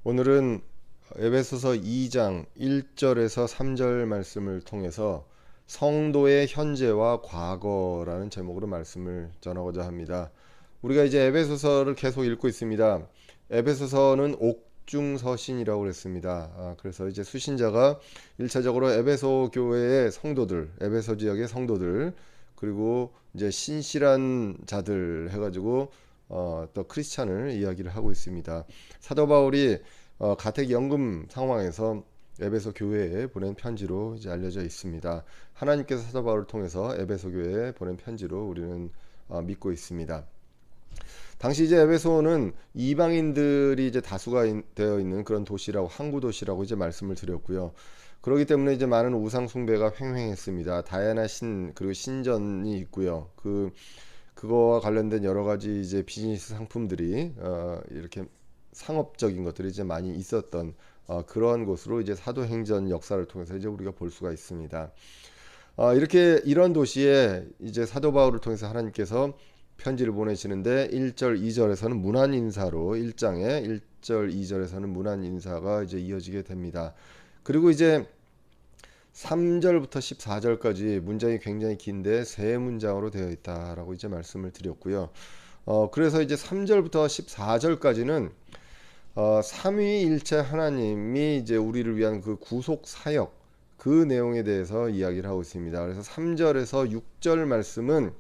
오늘은 에베소서 2장 1절에서 3절 말씀을 통해서 성도의 현재와 과거라는 제목으로 말씀을 전하고자 합니다. 우리가 이제 에베소서를 계속 읽고 있습니다. 에베소서는 옥중서신이라고 그랬습니다. 그래서 이제 수신자가 1차적으로 에베소 교회의 성도들, 에베소 지역의 성도들, 그리고 이제 신실한 자들 해가지고 또 크리스찬을 이야기를 하고 있습니다. 사도 바울이 가택연금 상황에서 에베소 교회에 보낸 편지로 이제 알려져 있습니다. 하나님께서 사도 바울을 통해서 에베소 교회에 보낸 편지로 우리는 믿고 있습니다. 당시 이제 에베소는 이방인들이 이제 다수가 되어 있는 그런 도시라고, 항구 도시라고 이제 말씀을 드렸고요. 그렇기 때문에 이제 많은 우상 숭배가 횡행했습니다. 다양한 그리고 신전이 있고요. 그거와 관련된 여러 가지 이제 비즈니스 상품들이 이렇게 상업적인 것들이 이제 많이 있었던 그러한 곳으로 이제 사도행전 역사를 통해서 이제 우리가 볼 수가 있습니다. 이렇게 이런 도시에 이제 사도 바울을 통해서 하나님께서 편지를 보내시는데 1절 2절에서는 문안 인사로 1장에 1절 2절에서는 문안 인사가 이제 이어지게 됩니다. 그리고 이제 3절부터 14절까지 문장이 굉장히 긴데 세 문장으로 되어 있다라고 이제 말씀을 드렸고요. 그래서 이제 3절부터 14절까지는 삼위일체 하나님이 이제 우리를 위한 그 구속 사역, 그 내용에 대해서 이야기를 하고 있습니다. 그래서 3절에서 6절 말씀은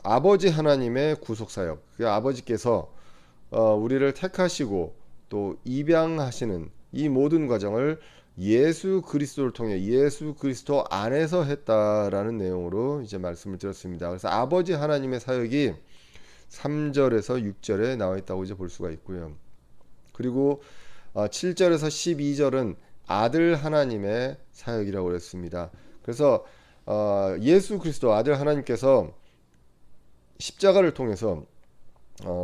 아버지 하나님의 구속 사역, 그 아버지께서 우리를 택하시고 또 입양하시는 이 모든 과정을 예수 그리스도를 통해 예수 그리스도 안에서 했다라는 내용으로 이제 말씀을 드렸습니다. 그래서 아버지 하나님의 사역이 3절에서 6절에 나와 있다고 이제 볼 수가 있고요. 그리고 7절에서 12절은 아들 하나님의 사역이라고 그랬습니다. 그래서 예수 그리스도 아들 하나님께서 십자가를 통해서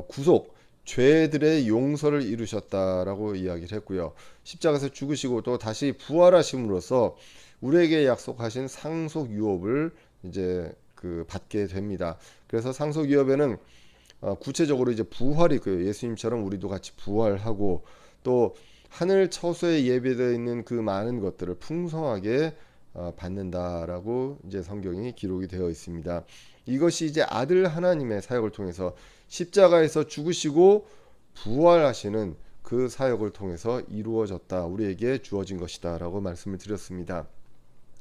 구속, 죄들의 용서를 이루셨다라고 이야기를 했고요. 십자가에서 죽으시고 또 다시 부활하심으로써 우리에게 약속하신 상속 유업을 이제 받게 됩니다. 그래서 상속 유업에는 구체적으로 이제 부활이 있고요. 예수님처럼 우리도 같이 부활하고 또 하늘 처소에 예배되어 있는 그 많은 것들을 풍성하게 받는다라고 이제 성경이 기록이 되어 있습니다. 이것이 이제 아들 하나님의 사역을 통해서 십자가에서 죽으시고 부활하시는 그 사역을 통해서 이루어졌다, 우리에게 주어진 것이다라고 말씀을 드렸습니다.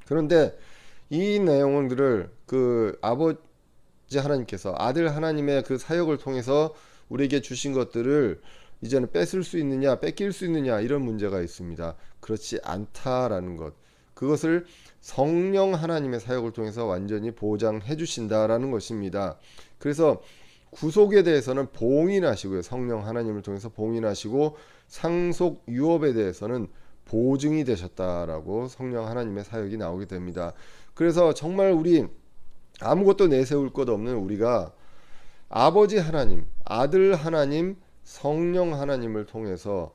그런데 이 내용들을 그 아버지 하나님께서 아들 하나님의 그 사역을 통해서 우리에게 주신 것들을 이제는 뺏을 수 있느냐, 뺏길 수 있느냐, 이런 문제가 있습니다. 그렇지 않다라는 것, 그것을 성령 하나님의 사역을 통해서 완전히 보장해 주신다라는 것입니다. 그래서 구속에 대해서는 봉인하시고요, 성령 하나님을 통해서 봉인하시고 상속 유업에 대해서는 보증이 되셨다라고 성령 하나님의 사역이 나오게 됩니다. 그래서 정말 우리 아무것도 내세울 것 없는 우리가 아버지 하나님, 아들 하나님, 성령 하나님을 통해서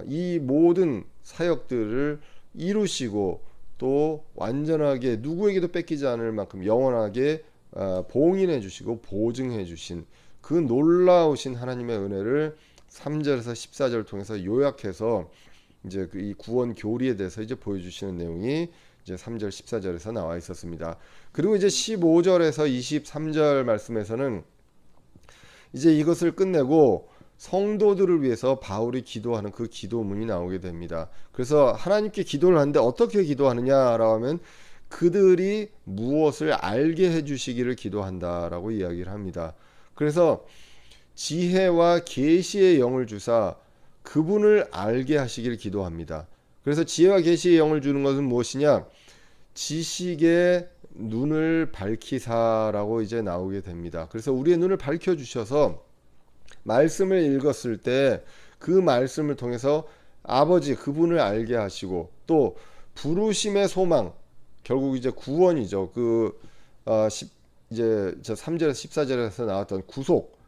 이 모든 사역들을 이루시고 또 완전하게 누구에게도 뺏기지 않을 만큼 영원하게 봉인해 주시고 보증해 주신 그 놀라우신 하나님의 은혜를 3절에서 14절 통해서 요약해서 이제 이 구원 교리에 대해서 이제 보여주시는 내용이 이제 3절 14절에서 나와 있었습니다. 그리고 이제 15절에서 23절 말씀에서는 이제 이것을 끝내고 성도들을 위해서 바울이 기도하는 그 기도문이 나오게 됩니다. 그래서 하나님께 기도를 하는데 어떻게 기도하느냐라고 하면 그들이 무엇을 알게 해주시기를 기도한다라고 이야기를 합니다. 그래서 지혜와 계시의 영을 주사 그분을 알게 하시기를 기도합니다. 그래서 지혜와 계시의 영을 주는 것은 무엇이냐? 지식의 눈을 밝히사라고 이제 나오게 됩니다. 그래서 우리의 눈을 밝혀 주셔서 말씀을 읽었을 때 그 말씀을 통해서 아버지 그분을 알게 하시고 또 부르심의 소망, 결국 이제 구원이죠. 이제 저 3절에서 14절에서 나왔던 구속,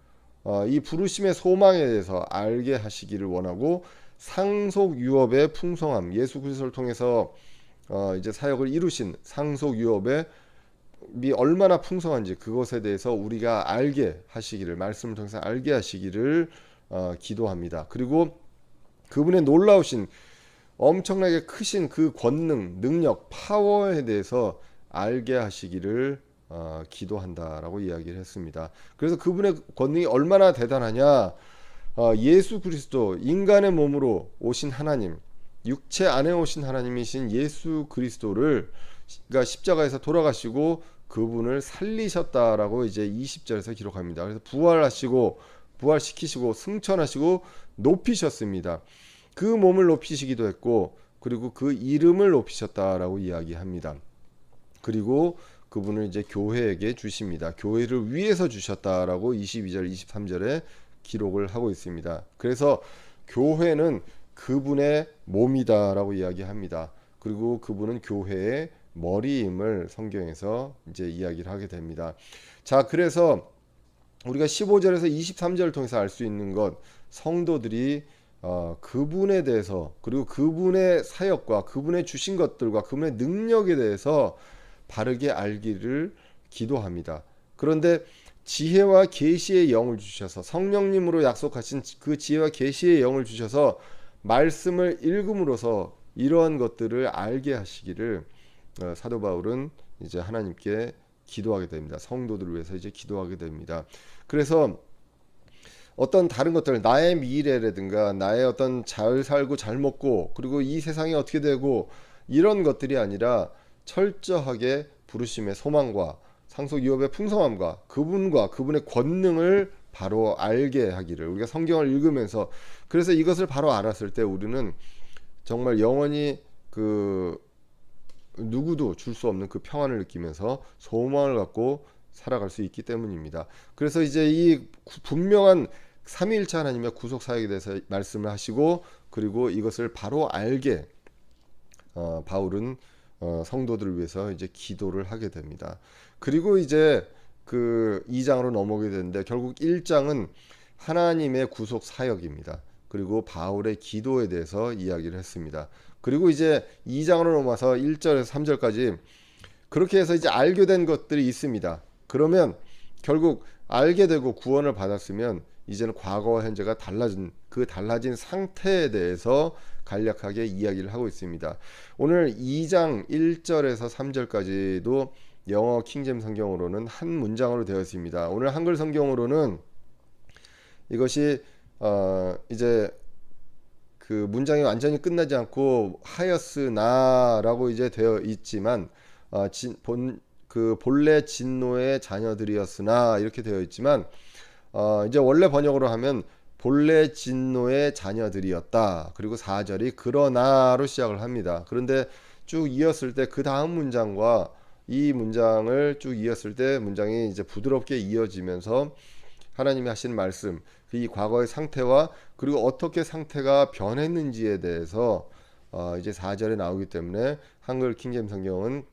이 부르심의 소망에 대해서 알게 하시기를 원하고 상속 유업의 풍성함, 예수 그리스도를 통해서 이제 사역을 이루신 상속 유업의 얼마나 풍성한지 그것에 대해서 우리가 알게 하시기를, 말씀을 통해서 알게 하시기를 기도합니다. 그리고 그분의 놀라우신 엄청나게 크신 그 권능, 능력, 파워에 대해서 알게 하시기를 기도한다라고 이야기를 했습니다. 그래서 그분의 권능이 얼마나 대단하냐? 예수 그리스도 인간의 몸으로 오신 하나님, 육체 안에 오신 하나님이신 예수 그리스도를 그러니까 십자가에서 돌아가시고 그분을 살리셨다라고 이제 20절에서 기록합니다. 그래서 부활하시고 부활시키시고 승천하시고 높이셨습니다. 그 몸을 높이시기도 했고 그리고 그 이름을 높이셨다라고 이야기합니다. 그리고 그분을 이제 교회에게 주십니다. 교회를 위해서 주셨다라고 22절, 23절에 기록을 하고 있습니다. 그래서 교회는 그분의 몸이다라고 이야기합니다. 그리고 그분은 교회의 머리임을 성경에서 이제 이야기를 하게 됩니다. 자, 그래서 우리가 15절에서 23절을 통해서 알 수 있는 것, 성도들이 그분에 대해서 그리고 그분의 사역과 그분의 주신 것들과 그분의 능력에 대해서 바르게 알기를 기도합니다. 그런데 지혜와 계시의 영을 주셔서 성령님으로 약속하신 그 지혜와 계시의 영을 주셔서 말씀을 읽음으로써 이러한 것들을 알게 하시기를 사도 바울은 이제 하나님께 기도하게 됩니다. 성도들을 위해서 이제 기도하게 됩니다. 그래서 어떤 다른 것들, 나의 미래라든가 나의 어떤 잘 살고 잘 먹고 그리고 이 세상이 어떻게 되고 이런 것들이 아니라 철저하게 부르심의 소망과 상속 유업의 풍성함과 그분과 그분의 권능을 바로 알게 하기를 우리가 성경을 읽으면서 그래서 이것을 바로 알았을 때 우리는 정말 영원히 그 누구도 줄 수 없는 그 평안을 느끼면서 소망을 갖고 살아갈 수 있기 때문입니다. 그래서 이제 이 분명한 삼위일체 하나님의 구속 사역에 대해서 말씀을 하시고 그리고 이것을 바로 알게 바울은 성도들을 위해서 이제 기도를 하게 됩니다. 그리고 이제 그 2장으로 넘어오게 되는데 결국 1장은 하나님의 구속 사역입니다. 그리고 바울의 기도에 대해서 이야기를 했습니다. 그리고 이제 2장으로 넘어와서 1절에서 3절까지 그렇게 해서 이제 알게 된 것들이 있습니다. 그러면 결국 알게 되고 구원을 받았으면 이제는 과거와 현재가 달라진 상태에 대해서 간략하게 이야기를 하고 있습니다. 오늘 2장 1절에서 3절까지도 영어 킹잼 성경으로는 한 문장으로 되어 있습니다. 오늘 한글 성경으로는 이것이 이제 그 문장이 완전히 끝나지 않고 하였으나라고 이제 되어 있지만 본래 진노의 자녀들이었으나 이렇게 되어 있지만 이제 원래 번역으로 하면 본래 진노의 자녀들이었다. 그리고 4절이 그러나로 시작을 합니다. 그런데 쭉 이었을 때 그 다음 문장과 이 문장을 쭉 이었을 때 문장이 이제 부드럽게 이어지면서 하나님이 하신 말씀, 이 과거의 상태와 그리고 어떻게 상태가 변했는지에 대해서 이제 4절에 나오기 때문에 한글 킹잼 성경은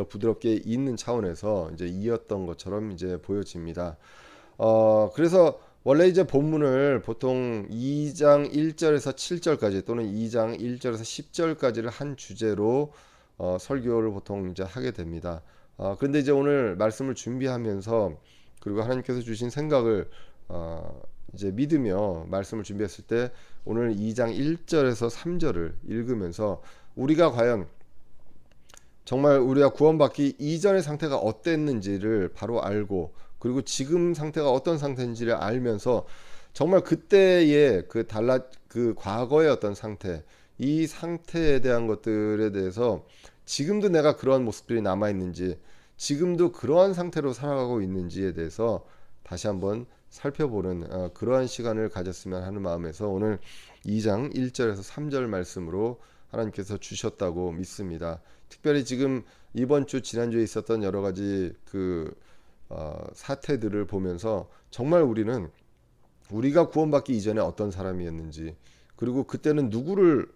부드럽게 잇는 차원에서 이제 이었던 것처럼 이제 보여집니다. 그래서 원래 이제 본문을 보통 2장 1절에서 7절까지 또는 2장 1절에서 10절까지를 한 주제로 설교를 보통 이제 하게 됩니다. 그런데 이제 오늘 말씀을 준비하면서 그리고 하나님께서 주신 생각을 이제 믿으며 말씀을 준비했을 때 오늘 2장 1절에서 3절을 읽으면서 우리가 과연 정말 우리가 구원받기 이전의 상태가 어땠는지를 바로 알고 그리고 지금 상태가 어떤 상태인지를 알면서 정말 그때의 그 과거의 어떤 상태, 이 상태에 대한 것들에 대해서 지금도 내가 그러한 모습들이 남아 있는지, 지금도 그러한 상태로 살아가고 있는지에 대해서 다시 한번 살펴보는 그러한 시간을 가졌으면 하는 마음에서 오늘 2장 1절에서 3절 말씀으로 하나님께서 주셨다고 믿습니다. 특별히 지금 이번 주 지난주에 있었던 여러 가지 그 사태들을 보면서 정말 우리는 우리가 구원받기 이전에 어떤 사람이었는지 그리고 그때는 누구를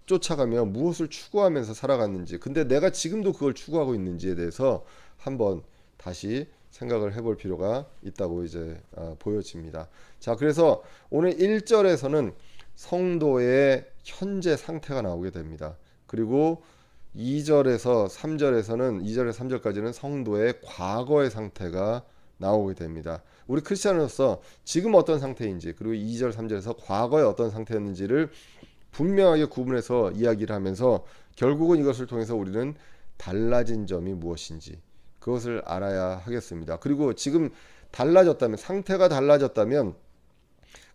쫓아가며 무엇을 추구하면서 살아갔는지 근데 내가 지금도 그걸 추구하고 있는지에 대해서 한번 다시 생각을 해볼 필요가 있다고 이제 보여집니다. 자, 그래서 오늘 1절에서는 성도의 현재 상태가 나오게 됩니다. 그리고 2절에서 3절에서는 2절에서 3절까지는 성도의 과거의 상태가 나오게 됩니다. 우리 크리스천으로서 지금 어떤 상태인지, 그리고 2절 3절에서 과거에 어떤 상태였는지를 분명하게 구분해서 이야기를 하면서 결국은 이것을 통해서 우리는 달라진 점이 무엇인지 그것을 알아야 하겠습니다. 그리고 지금 달라졌다면, 상태가 달라졌다면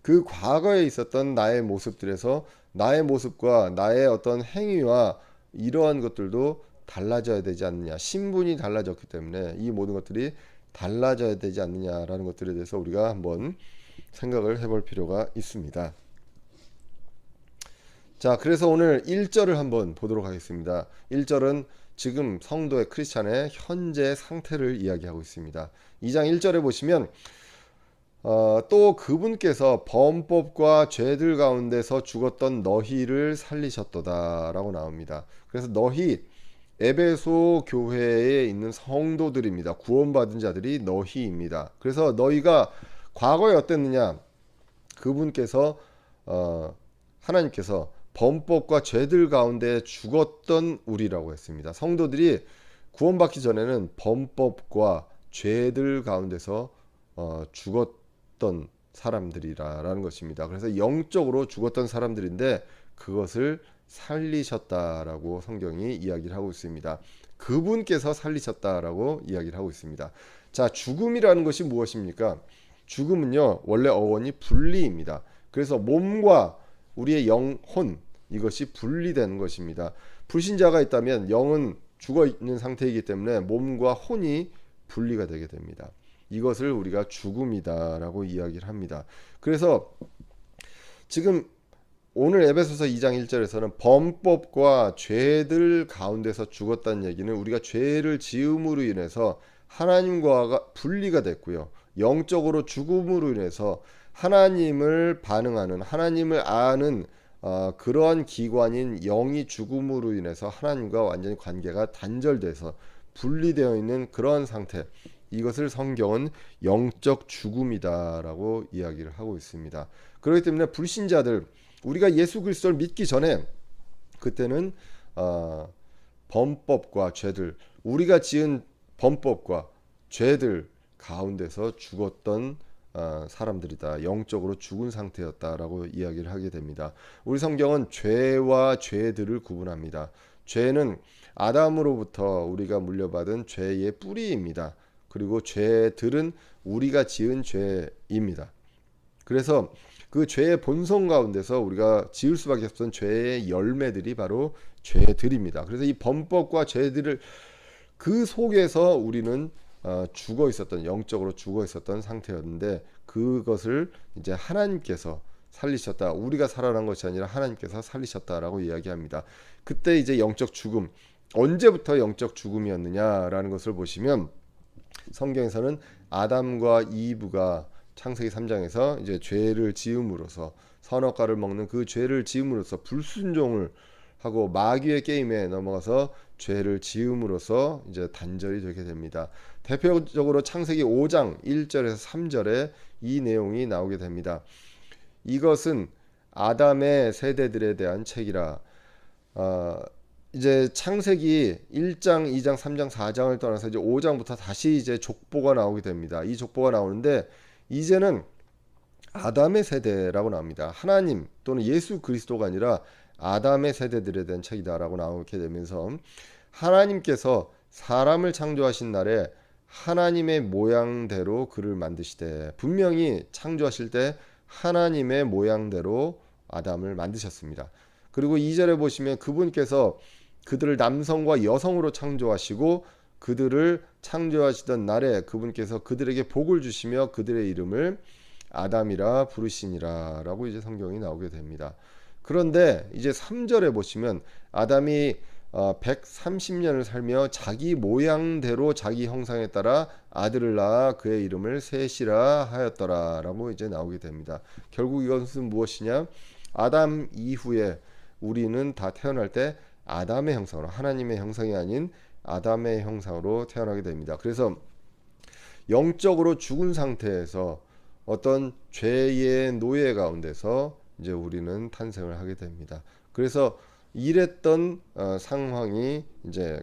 그 과거에 있었던 나의 모습들에서 나의 모습과 나의 어떤 행위와 이러한 것들도 달라져야 되지 않느냐. 신분이 달라졌기 때문에 이 모든 것들이 달라져야 되지 않느냐라는 것들에 대해서 우리가 한번 생각을 해볼 필요가 있습니다. 자, 그래서 오늘 1절을 한번 보도록 하겠습니다. 1절은 지금 성도의 크리스찬의 현재 상태를 이야기하고 있습니다. 2장 1절에 보시면 또 그분께서 범법과 죄들 가운데서 죽었던 너희를 살리셨도다 라고 나옵니다. 그래서 너희, 에베소 교회에 있는 성도들입니다. 구원받은 자들이 너희입니다. 그래서 너희가 과거에 어땠느냐, 그분께서 하나님께서 범법과 죄들 가운데 죽었던 우리라고 했습니다. 성도들이 구원받기 전에는 범법과 죄들 가운데서 죽었던 사람들이라는 것입니다. 그래서 영적으로 죽었던 사람들인데 그것을 살리셨다라고 성경이 이야기를 하고 있습니다. 그분께서 살리셨다라고 이야기를 하고 있습니다. 자, 죽음이라는 것이 무엇입니까? 죽음은요, 원래 어원이 분리입니다. 그래서 몸과 우리의 영혼, 이것이 분리되는 것입니다. 불신자가 있다면 영은 죽어 있는 상태이기 때문에 몸과 혼이 분리가 되게 됩니다. 이것을 우리가 죽음이다라고 이야기를 합니다. 그래서 지금 오늘 에베소서 2장 1절에서는 범법과 죄들 가운데서 죽었다는 얘기는 우리가 죄를 지음으로 인해서 하나님과 분리가 됐고요. 영적으로 죽음으로 인해서 하나님을 반응하는, 하나님을 아는 그러한 기관인 영이 죽음으로 인해서 하나님과 완전히 관계가 단절돼서 분리되어 있는 그러한 상태, 이것을 성경은 영적 죽음이다라고 이야기를 하고 있습니다. 그렇기 때문에 불신자들, 우리가 예수 그리스도를 믿기 전에 그때는 범법과 죄들, 우리가 지은 범법과 죄들 가운데서 죽었던 사람들이다. 영적으로 죽은 상태였다라고 이야기를 하게 됩니다. 우리 성경은 죄와 죄들을 구분합니다. 죄는 아담으로부터 우리가 물려받은 죄의 뿌리입니다. 그리고 죄들은 우리가 지은 죄입니다. 그래서 그 죄의 본성 가운데서 우리가 지을 수밖에 없던 죄의 열매들이 바로 죄들입니다. 그래서 이 범법과 죄들을 그 속에서 우리는 죽어 있었던, 영적으로 죽어 있었던 상태였는데 그것을 이제 하나님께서 살리셨다. 우리가 살아난 것이 아니라 하나님께서 살리셨다라고 이야기합니다. 그때 이제 영적 죽음, 언제부터 영적 죽음이었느냐라는 것을 보시면 성경에서는 아담과 이브가 창세기 3장에서 이제 죄를 지음으로써, 선악과를 먹는 그 죄를 지음으로써 불순종을 하고 마귀의 게임에 넘어가서 죄를 지음으로써 이제 단절이 되게 됩니다. 대표적으로 창세기 5장 1절에서 3절에 이 내용이 나오게 됩니다. 이것은 아담의 세대들에 대한 책이라. 이제 창세기 1장, 2장, 3장, 4장을 떠나서 이제 5장부터 다시 이제 족보가 나오게 됩니다. 이 족보가 나오는데 이제는 아담의 세대라고 나옵니다. 하나님 또는 예수 그리스도가 아니라 아담의 세대들에 대한 책이다라고 나오게 되면서 하나님께서 사람을 창조하신 날에 하나님의 모양대로 그를 만드시되, 분명히 창조하실 때 하나님의 모양대로 아담을 만드셨습니다. 그리고 2절에 보시면 그분께서 그들을 남성과 여성으로 창조하시고 그들을 창조하시던 날에 그분께서 그들에게 복을 주시며 그들의 이름을 아담이라 부르시니라 라고 이제 성경이 나오게 됩니다. 그런데 이제 3절에 보시면 아담이 130년을 살며 자기 모양대로 자기 형상에 따라 아들을 낳아 그의 이름을 셋이라 하였더라 라고 이제 나오게 됩니다. 결국 이것은 무엇이냐? 아담 이후에 우리는 다 태어날 때 아담의 형상으로, 하나님의 형상이 아닌 아담의 형상으로 태어나게 됩니다. 그래서 영적으로 죽은 상태에서 어떤 죄의 노예 가운데서 이제 우리는 탄생을 하게 됩니다. 그래서 이랬던 상황이 이제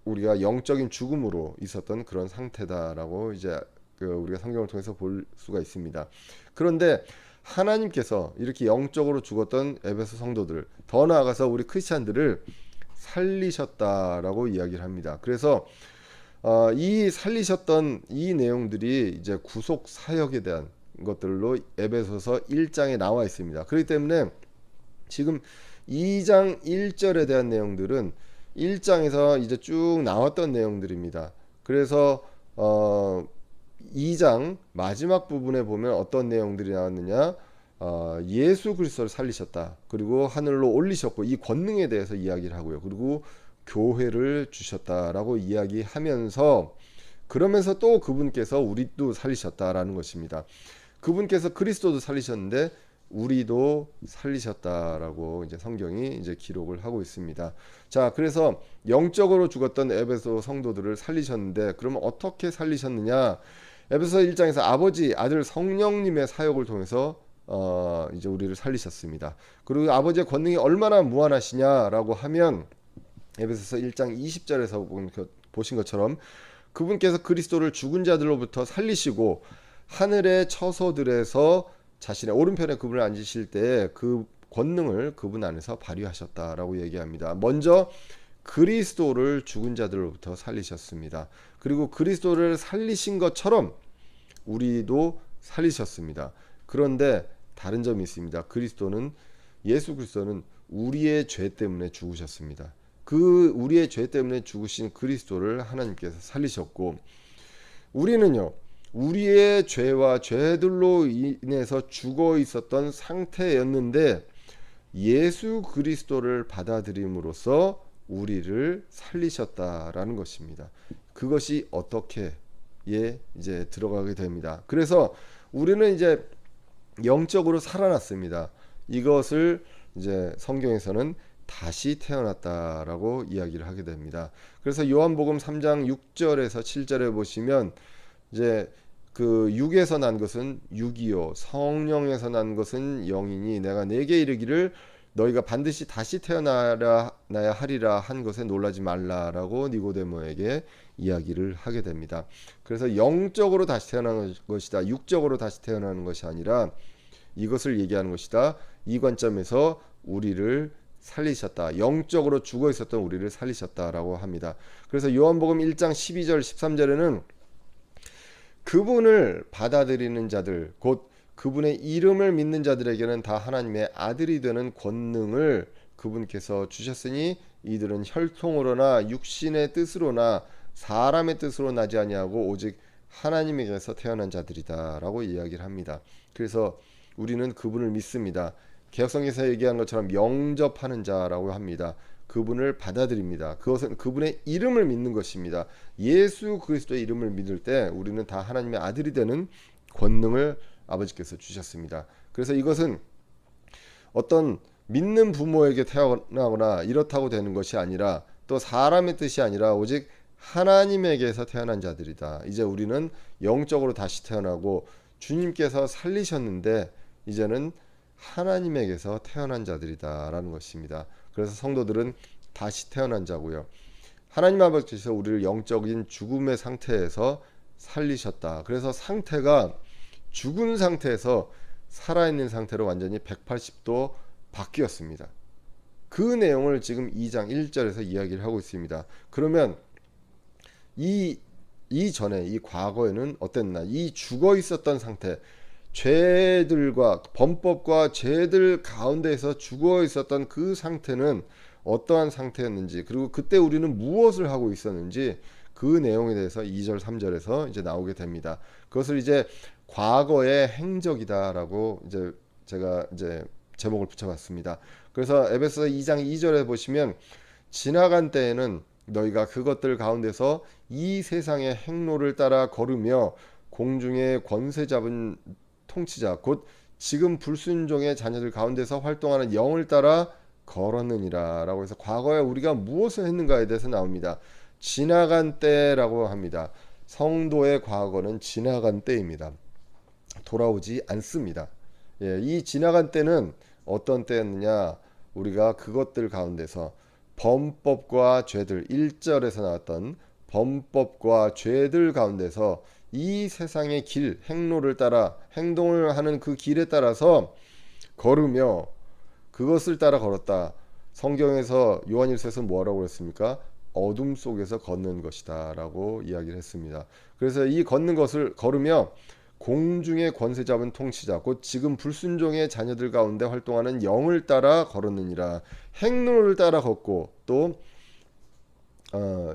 우리가 영적인 죽음으로 있었던 그런 상태다라고 이제 우리가 성경을 통해서 볼 수가 있습니다. 그런데 하나님께서 이렇게 영적으로 죽었던 에베소 성도들, 더 나아가서 우리 크리스찬들을 살리셨다라고 이야기를 합니다. 그래서 이 살리셨던 이 내용들이 이제 구속 사역에 대한 것들로 에베소서 1장에 나와 있습니다. 그렇기 때문에 지금 2장 1절에 대한 내용들은 1장에서 이제 쭉 나왔던 내용들입니다. 그래서 2장 마지막 부분에 보면 어떤 내용들이 나왔느냐, 예수 그리스도를 살리셨다, 그리고 하늘로 올리셨고 이 권능에 대해서 이야기를 하고요. 그리고 교회를 주셨다라고 이야기하면서, 그러면서 또 그분께서 우리도 살리셨다라는 것입니다. 그분께서 그리스도도 살리셨는데 우리도 살리셨다라고 이제 성경이 이제 기록을 하고 있습니다. 자, 그래서 영적으로 죽었던 에베소 성도들을 살리셨는데, 그러면 어떻게 살리셨느냐? 에베소 1장에서 아버지, 아들, 성령님의 사역을 통해서 이제 우리를 살리셨습니다. 그리고 아버지의 권능이 얼마나 무한하시냐라고 하면 에베소서 1장 20절에서 보신 것처럼 그분께서 그리스도를 죽은 자들로부터 살리시고 하늘의 처소들에서 자신의 오른편에 그분을 앉으실 때 그 권능을 그분 안에서 발휘하셨다라고 얘기합니다. 먼저 그리스도를 죽은 자들로부터 살리셨습니다. 그리고 그리스도를 살리신 것처럼 우리도 살리셨습니다. 그런데 다른 점이 있습니다. 예수 그리스도는 우리의 죄 때문에 죽으셨습니다. 그 우리의 죄 때문에 죽으신 그리스도를 하나님께서 살리셨고, 우리는요, 우리의 죄와 죄들로 인해서 죽어 있었던 상태였는데 예수 그리스도를 받아들임으로써 우리를 살리셨다라는 것입니다. 그것이 어떻게 이제 들어가게 됩니다. 그래서 우리는 이제 영적으로 살아났습니다. 이것을 이제 성경에서는 다시 태어났다라고 이야기를 하게 됩니다. 그래서 요한복음 3장 6절에서 7절에 보시면 이제 그 육에서 난 것은 육이요 성령에서 난 것은 영이니 내가 네게 이르기를 너희가 반드시 다시 태어나야 하리라 한 것에 놀라지 말라라고 니고데모에게 이야기를 하게 됩니다. 그래서 영적으로 다시 태어나는 것이다, 육적으로 다시 태어나는 것이 아니라 이것을 얘기하는 것이다. 이 관점에서 우리를 살리셨다, 영적으로 죽어 있었던 우리를 살리셨다라고 합니다. 그래서 요한복음 1장 12절 13절에는 그분을 받아들이는 자들, 곧 그분의 이름을 믿는 자들에게는 다 하나님의 아들이 되는 권능을 그분께서 주셨으니 이들은 혈통으로나 육신의 뜻으로나 사람의 뜻으로 나지 아니하고 오직 하나님에게서 태어난 자들이다라고 이야기를 합니다. 그래서 우리는 그분을 믿습니다. 개혁성경에서 얘기한 것처럼 영접하는 자라고 합니다. 그분을 받아들입니다. 그것은 그분의 이름을 믿는 것입니다. 예수 그리스도의 이름을 믿을 때 우리는 다 하나님의 아들이 되는 권능을 아버지께서 주셨습니다. 그래서 이것은 어떤 믿는 부모에게 태어나거나 이렇다고 되는 것이 아니라, 또 사람의 뜻이 아니라 오직 하나님에게서 태어난 자들이다. 이제 우리는 영적으로 다시 태어나고 주님께서 살리셨는데 이제는 하나님에게서 태어난 자들이다라는 것입니다. 그래서 성도들은 다시 태어난 자고요. 하나님 아버지께서 우리를 영적인 죽음의 상태에서 살리셨다. 그래서 상태가 죽은 상태에서 살아있는 상태로 완전히 180도 바뀌었습니다. 그 내용을 지금 2장 1절에서 이야기를 하고 있습니다. 그러면 이전에 이 과거에는 어땠나? 이 죽어 있었던 상태, 죄들과 범법과 죄들 가운데에서 죽어 있었던 그 상태는 어떠한 상태였는지, 그리고 그때 우리는 무엇을 하고 있었는지 그 내용에 대해서 2절 3절에서 이제 나오게 됩니다. 그것을 이제 과거의 행적이다라고 이제 제가 이제 제목을 붙여봤습니다. 그래서 에베소 2장 2절에 보시면 지나간 때에는 너희가 그것들 가운데서 이 세상의 행로를 따라 걸으며 공중의 권세 잡은 통치자 곧 지금 불순종의 자녀들 가운데서 활동하는 영을 따라 걸었느니라 라고 해서 과거에 우리가 무엇을 했는가에 대해서 나옵니다. 지나간 때라고 합니다. 성도의 과거는 지나간 때입니다. 돌아오지 않습니다. 이 지나간 때는 어떤 때였느냐? 우리가 그것들 가운데서 범법과 죄들, 1절에서 나왔던 범법과 죄들 가운데서 이 세상의 길, 행로를 따라 행동을 하는 그 길에 따라서 걸으며 그것을 따라 걸었다. 성경에서 요한일서에서 뭐라고 그랬습니까? 어둠 속에서 걷는 것이다라고 이야기를 했습니다. 그래서 이 걷는 것을 걸으며 공중의 권세 잡은 통치자 곧 지금 불순종의 자녀들 가운데 활동하는 영을 따라 걸었느니라. 행로를 따라 걷고 또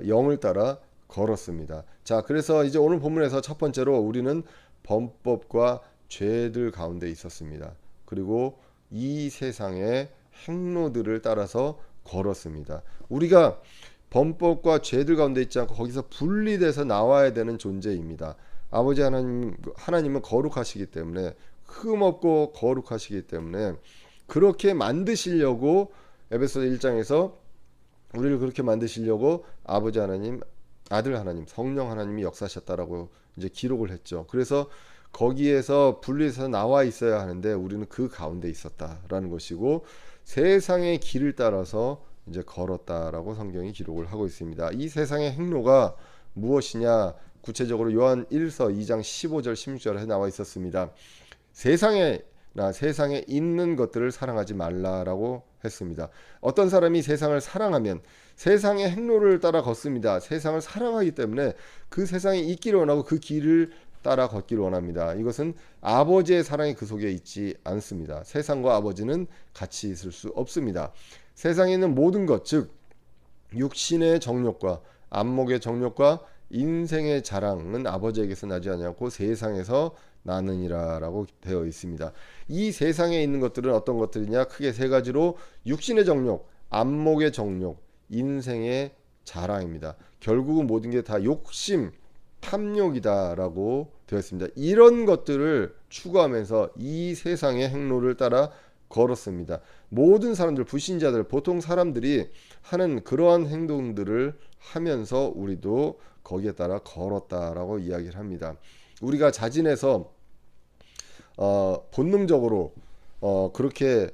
영을 따라 걸었습니다. 자, 그래서 이제 오늘 본문에서 첫 번째로 우리는 범법과 죄들 가운데 있었습니다. 그리고 이 세상의 행로들을 따라서 걸었습니다. 우리가 범법과 죄들 가운데 있지 않고 거기서 분리돼서 나와야 되는 존재입니다. 아버지 하나님은 거룩하시기 때문에 흠없고 거룩하시기 때문에 그렇게 만드시려고 에베소 1장에서 우리를 그렇게 만드시려고 아버지 하나님, 아들 하나님, 성령 하나님이 역사하셨다라고 이제 기록을 했죠. 그래서 거기에서 분리해서 나와 있어야 하는데 우리는 그 가운데 있었다라는 것이고 세상의 길을 따라서 이제 걸었다라고 성경이 기록을 하고 있습니다. 이 세상의 행로가 무엇이냐? 구체적으로 요한 1서 2장 15절 16절에 나와 있었습니다. 세상에 있는 것들을 사랑하지 말라라고 했습니다. 어떤 사람이 세상을 사랑하면 세상의 행로를 따라 걷습니다. 세상을 사랑하기 때문에 그 세상에 있기를 원하고 그 길을 따라 걷기를 원합니다. 이것은 아버지의 사랑이 그 속에 있지 않습니다. 세상과 아버지는 같이 있을 수 없습니다. 세상에 있는 모든 것, 즉 육신의 정욕과 안목의 정욕과 인생의 자랑은 아버지에게서 나지 아니하고 세상에서 나느니라라고 되어 있습니다. 이 세상에 있는 것들은 어떤 것들이냐? 크게 세 가지로 육신의 정욕, 안목의 정욕, 인생의 자랑입니다. 결국은 모든 게 다 욕심, 탐욕이다라고 되어 있습니다. 이런 것들을 추구하면서 이 세상의 행로를 따라 걸었습니다. 모든 사람들, 불신자들, 보통 사람들이 하는 그러한 행동들을 하면서 우리도 거기에 따라 걸었다라고 이야기를 합니다. 우리가 자진해서 본능적으로 그렇게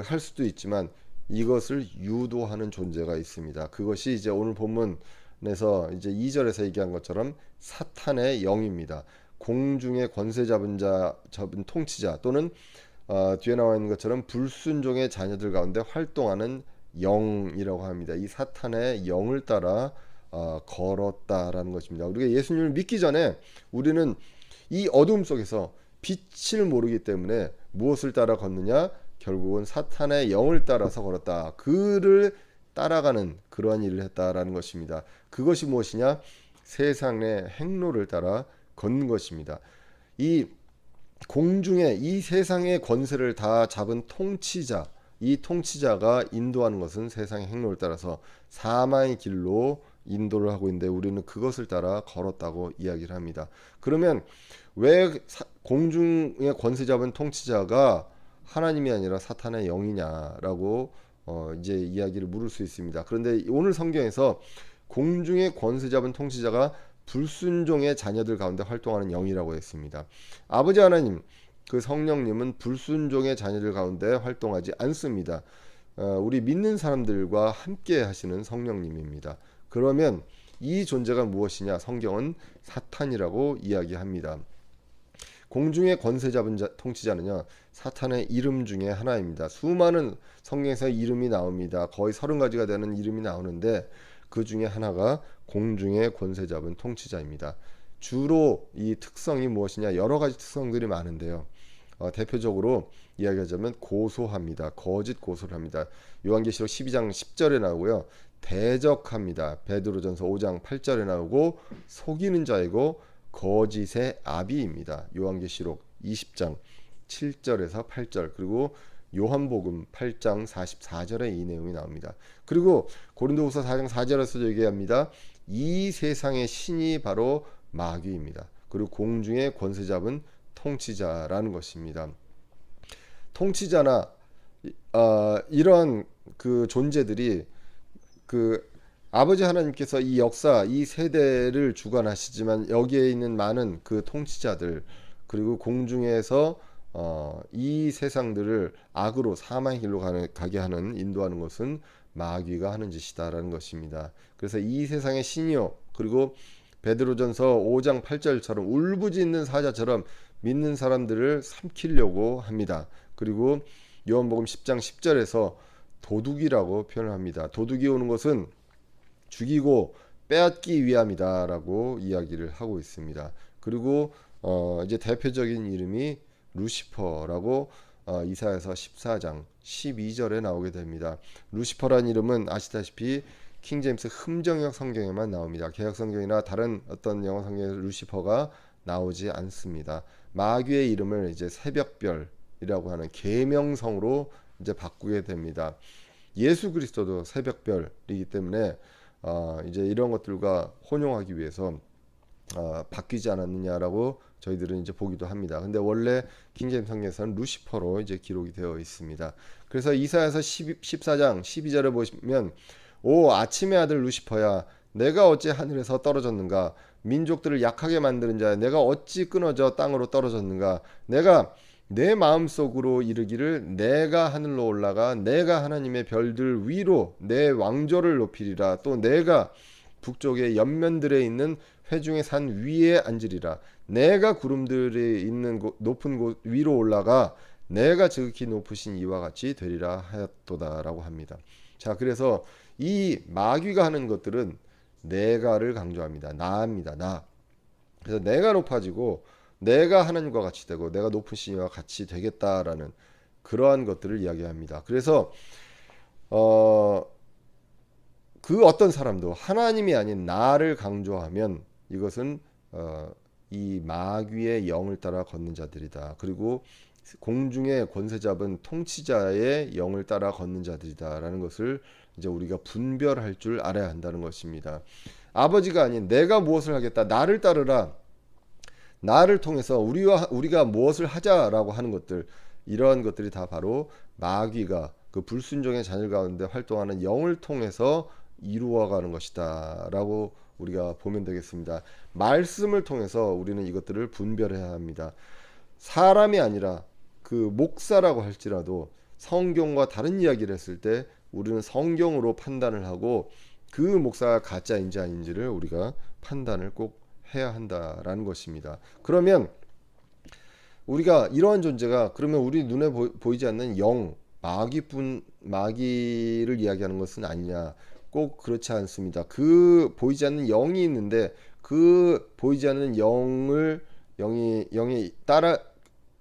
할 수도 있지만 이것을 유도하는 존재가 있습니다. 그것이 이제 오늘 본문에서 이제 2절에서 얘기한 것처럼 사탄의 영입니다. 공중의 권세 잡은 통치자 또는 뒤에 나와 있는 것처럼 불순종의 자녀들 가운데 활동하는 영이라고 합니다. 이 사탄의 영을 따라 걸었다라는 것입니다. 우리가 예수님을 믿기 전에 우리는 이 어둠 속에서 빛을 모르기 때문에 무엇을 따라 걷느냐? 결국은 사탄의 영을 따라서 걸었다. 그를 따라가는 그러한 일을 했다라는 것입니다. 그것이 무엇이냐? 세상의 행로를 따라 걷는 것입니다. 이 공중에 이 세상의 권세를 다 잡은 통치자, 이 통치자가 인도하는 것은 세상의 행로를 따라서 사망의 길로 인도를 하고 있는데 우리는 그것을 따라 걸었다고 이야기를 합니다. 그러면 왜 공중의 권세 잡은 통치자가 하나님이 아니라 사탄의 영이냐라고 이제 이야기를 물을 수 있습니다. 그런데 오늘 성경에서 공중의 권세 잡은 통치자가 불순종의 자녀들 가운데 활동하는 영이라고 했습니다. 아버지 하나님, 그 성령님은 불순종의 자녀들 가운데 활동하지 않습니다. 우리 믿는 사람들과 함께 하시는 성령님입니다. 그러면 이 존재가 무엇이냐? 성경은 사탄이라고 이야기합니다. 공중의 권세 잡은 통치자는요, 사탄의 이름 중에 하나입니다. 수많은 성경에서 이름이 나옵니다. 거의 30가지가 되는 이름이 나오는데 그 중에 하나가 공중의 권세 잡은 통치자입니다. 주로 이 특성이 무엇이냐? 여러 가지 특성들이 많은데요. 대표적으로 이야기하자면 고소합니다. 거짓 고소를 합니다. 요한계시록 12장 10절에 나오고요. 대적합니다. 베드로전서 5장 8절에 나오고 속이는 자이고 거짓의 아비입니다. 요한계시록 20장 7절에서 8절 그리고 요한복음 8장 44절에 이 내용이 나옵니다. 그리고 고린도후서 4장 4절에서도 얘기합니다. 이 세상의 신이 바로 마귀입니다. 그리고 공중의 권세 잡은 통치자라는 것입니다. 통치자나 이러한 그 존재들이 그 아버지 하나님께서 이 역사, 이 세대를 주관하시지만 여기에 있는 많은 그 통치자들 그리고 공중에서 이 세상들을 악으로 사망의 길로 가게 하는 인도하는 것은 마귀가 하는 짓이다라는 것입니다. 그래서 이 세상의 신이요 그리고 베드로전서 5장 8절처럼 울부짖는 사자처럼 믿는 사람들을 삼키려고 합니다. 그리고 요한복음 10장 10절에서 도둑이라고 표현을 합니다. 도둑이 오는 것은 죽이고 빼앗기 위함이다라고 이야기를 하고 있습니다. 그리고 이제 대표적인 이름이 루시퍼라고 이사야서 14장 12절에 나오게 됩니다. 루시퍼라는 이름은 아시다시피 킹제임스 흠정역 성경에만 나옵니다. 개역 성경이나 다른 어떤 영어 성경에 루시퍼가 나오지 않습니다. 마귀의 이름을 이제 새벽별이라고 하는 계명성으로 이제 바꾸게 됩니다. 예수 그리스도도 새벽별이기 때문에 이제 이런 것들과 혼용하기 위해서 바뀌지 않았느냐라고 저희들은 이제 보기도 합니다. 근데 원래 킹제임스 성경에서는 루시퍼로 이제 기록이 되어 있습니다. 그래서 이사야서 14장 12절에 보시면 오 아침의 아들 루시퍼야 내가 어찌 하늘에서 떨어졌는가 민족들을 약하게 만드는 자야 내가 어찌 끊어져 땅으로 떨어졌는가 내가 내 마음속으로 이르기를 내가 하늘로 올라가 내가 하나님의 별들 위로 내 왕조를 높이리라 또 내가 북쪽의 옆면들에 있는 회중의 산 위에 앉으리라 내가 구름들이 있는 높은 곳 위로 올라가 내가 지극히 높으신 이와 같이 되리라 하였도다라고 합니다. 자, 그래서 이 마귀가 하는 것들은 내가를 강조합니다. 나입니다. 나. 그래서 내가 높아지고 내가 하나님과 같이 되고 내가 높으신 이와 같이 되겠다라는 그러한 것들을 이야기합니다. 그래서 그 어떤 사람도 하나님이 아닌 나를 강조하면 이것은 이 마귀의 영을 따라 걷는 자들이다. 그리고 공중의 권세 잡은 통치자의 영을 따라 걷는 자들이다라는 것을 이제 우리가 분별할 줄 알아야 한다는 것입니다. 아버지가 아닌 내가 무엇을 하겠다. 나를 따르라. 나를 통해서 우리가 무엇을 하자라고 하는 것들 이러한 것들이 다 바로 마귀가 그 불순종의 자녀 가운데 활동하는 영을 통해서 이루어가는 것이다라고 우리가 보면 되겠습니다. 말씀을 통해서 우리는 이것들을 분별해야 합니다. 사람이 아니라 그 목사라고 할지라도 성경과 다른 이야기를 했을 때 우리는 성경으로 판단을 하고 그 목사가 가짜인지 아닌지를 우리가 판단을 꼭 해야 한다라는 것입니다. 그러면 우리가 이러한 존재가 그러면 우리 눈에 보이지 않는 영, 마귀를 이야기하는 것은 아니냐? 꼭 그렇지 않습니다. 그 보이지 않는 영이 있는데 그 보이지 않는 영이 따라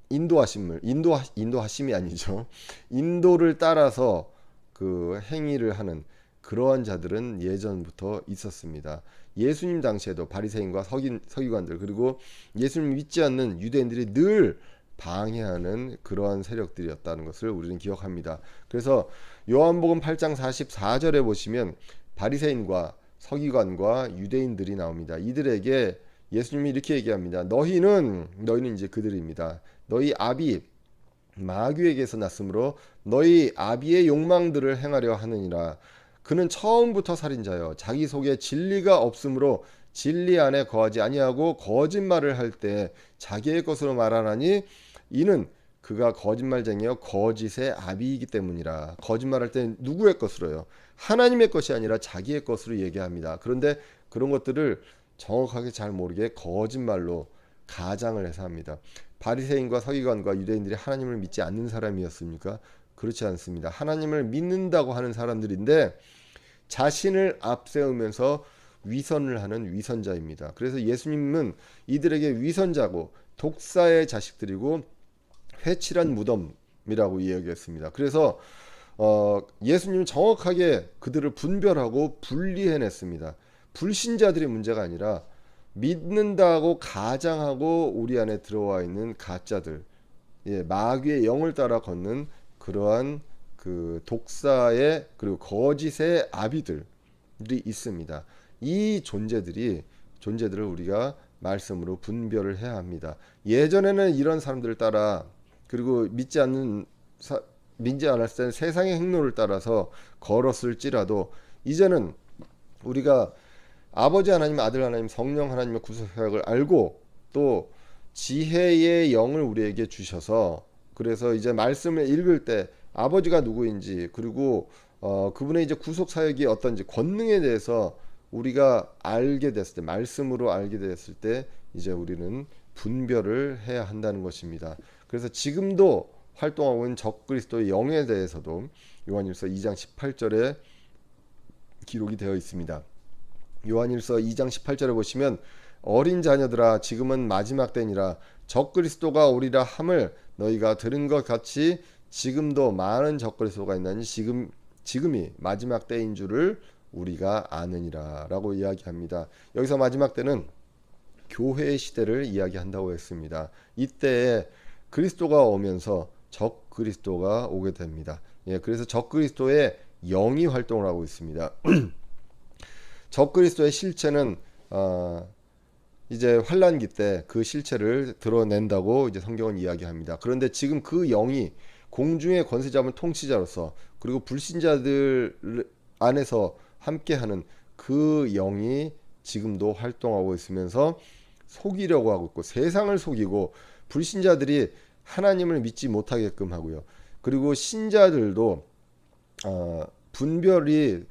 인도하심이 아니죠. 인도를 따라서 그 행위를 하는 그러한 자들은 예전부터 있었습니다. 예수님 당시에도 바리새인과 서기관들 그리고 예수님 믿지 않는 유대인들이 늘 방해하는 그러한 세력들이었다는 것을 우리는 기억합니다. 그래서 요한복음 8장 44절에 보시면 바리새인과 서기관과 유대인들이 나옵니다. 이들에게 예수님이 이렇게 얘기합니다. 너희는 이제 그들입니다. 너희 아비 마귀에게서 났으므로 너희 아비의 욕망들을 행하려 하느니라. 그는 처음부터 살인자여 자기 속에 진리가 없으므로 진리 안에 거하지 아니하고 거짓말을 할 때 자기의 것으로 말하나니 이는 그가 거짓말쟁이여 거짓의 아비이기 때문이라. 거짓말할 때 누구의 것으로요? 하나님의 것이 아니라 자기의 것으로 얘기합니다. 그런데 그런 것들을 정확하게 잘 모르게 거짓말로 가장을 해서 합니다. 바리새인과 서기관과 유대인들이 하나님을 믿지 않는 사람이었습니까? 그렇지 않습니다. 하나님을 믿는다고 하는 사람들인데 자신을 앞세우면서 위선을 하는 위선자입니다. 그래서 예수님은 이들에게 위선자고 독사의 자식들이고 회칠한 무덤이라고 이야기했습니다. 그래서 예수님은 정확하게 그들을 분별하고 분리해냈습니다. 불신자들이 문제가 아니라 믿는다고 가장하고 우리 안에 들어와 있는 가짜들, 마귀의 영을 따라 걷는 그러한 그 독사의 그리고 거짓의 아비들이 있습니다. 이 존재들을 우리가 말씀으로 분별을 해야 합니다. 예전에는 이런 사람들을 따라 그리고 믿지 않았을 때는 세상의 행로를 따라서 걸었을지라도 이제는 우리가 아버지 하나님, 아들 하나님, 성령 하나님의 구속사역을 알고 또 지혜의 영을 우리에게 주셔서 그래서 이제 말씀을 읽을 때 아버지가 누구인지 그리고 그분의 이제 구속사역이 어떤지 권능에 대해서 우리가 알게 됐을 때, 말씀으로 알게 됐을 때 이제 우리는 분별을 해야 한다는 것입니다. 그래서 지금도 활동하고 있는 적그리스도의 영에 대해서도 요한일서 2장 18절에 기록이 되어 있습니다. 요한일서 2장 18절에 보시면 어린 자녀들아 지금은 마지막 때니라 적그리스도가 오리라 함을 너희가 들은 것 같이 지금도 많은 적그리스도가 있나니 지금이 마지막 때인 줄을 우리가 아느니라 라고 이야기합니다. 여기서 마지막 때는 교회의 시대를 이야기한다고 했습니다. 이때에 그리스도가 오면서 적그리스도가 오게 됩니다. 그래서 적그리스도의 영이 활동을 하고 있습니다. 적그리스도의 실체는 이제 환란기 때 그 실체를 드러낸다고 이제 성경은 이야기합니다. 그런데 지금 그 영이 공중의 권세 잡은 통치자로서 그리고 불신자들 안에서 함께하는 그 영이 지금도 활동하고 있으면서 속이려고 하고 있고 세상을 속이고 불신자들이 하나님을 믿지 못하게끔 하고요. 그리고 신자들도 분별을